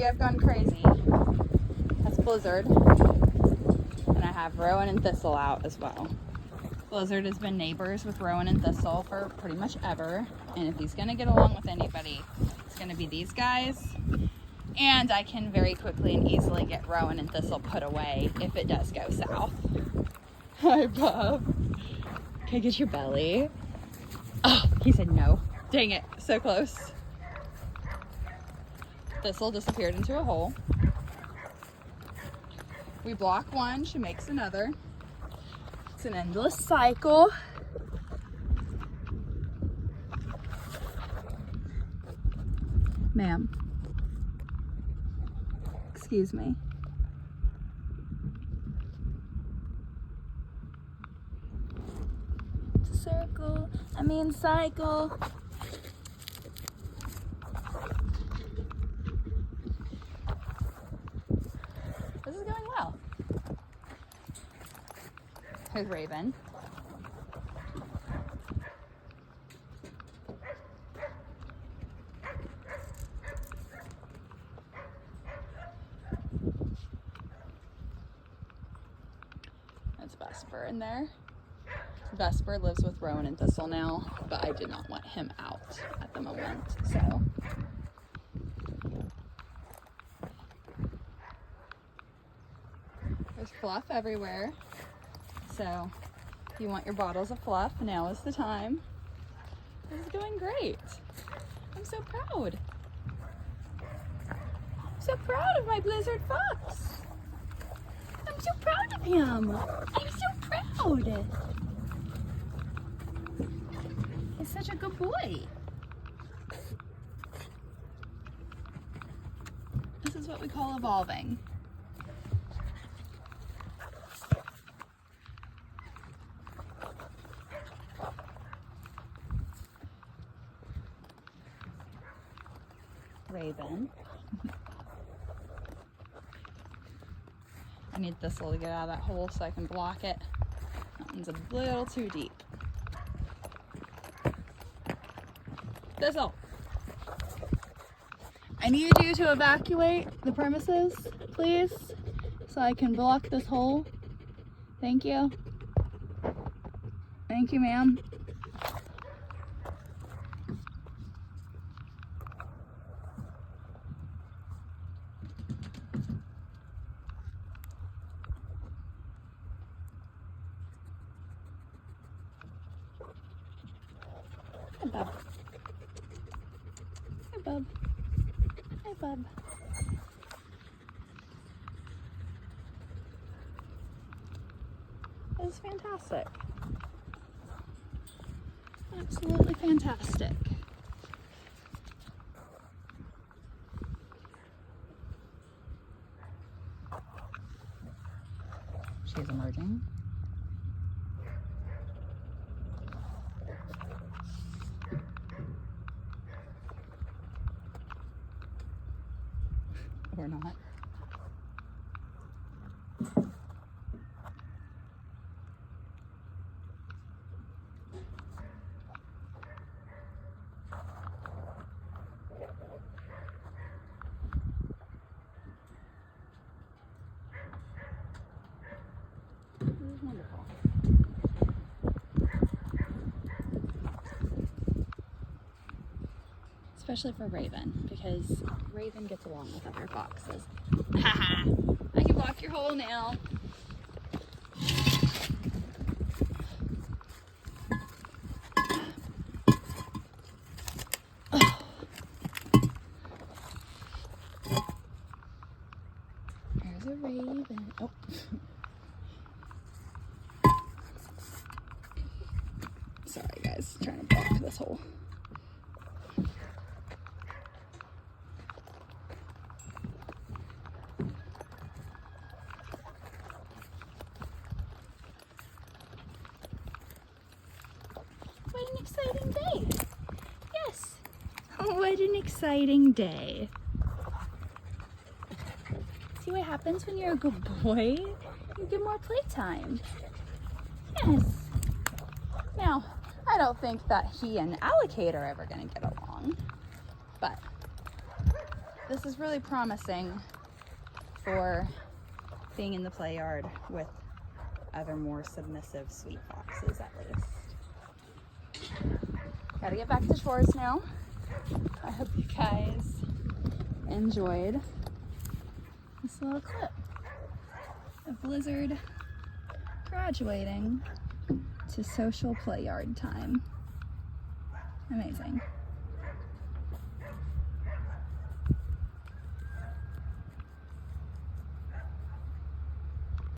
maybe I've gone crazy. That's Blizzard. And I have Rowan and Thistle out as well. Blizzard has been neighbors with Rowan and Thistle for pretty much ever. And if he's gonna get along with anybody, it's gonna be these guys. And I can very quickly and easily get Rowan and Thistle put away if it does go south. Hi, Bob. Can I get your belly? Oh, he said no. Dang it, so close. Thistle disappeared into a hole. We block one, she makes another. It's an endless cycle. Ma'am. Excuse me. It's a circle, I mean cycle. This is going well. Here's Raven. That's Vesper in there. Vesper lives with Rowan and Thistle now, but I did not want him out at the moment, so. There's fluff everywhere. So if you want your bottles of fluff, now is the time. This is going great. I'm so proud. I'm so proud of my Blizzard fox. I'm so proud of him. I'm so proud. He's such a good boy. This is what we call evolving. Raven. I need Thistle to get out of that hole so I can block it. That one's a little too deep. Thistle! I need you to evacuate the premises, please, so I can block this hole. Thank you. Thank you, ma'am. Hi, Bub. Hi, Bub. Hi, Bub. That is fantastic. Absolutely fantastic. She's emerging. Or not. This is wonderful. Especially for Raven, because Raven gets along with other foxes. Haha! I can block your hole now. Oh. There's a Raven. Oh. Sorry guys, trying to block this hole. What an exciting day. Yes. Oh, what an exciting day. See what happens when you're a good boy? You get more playtime. Yes. Now, I don't think that he and Allicator are ever going to get along, but this is really promising for being in the play yard with other more submissive sweet foxes, at least. Gotta get back to chores now. I hope you guys enjoyed this little clip of Blizzard graduating to social play yard time. Amazing.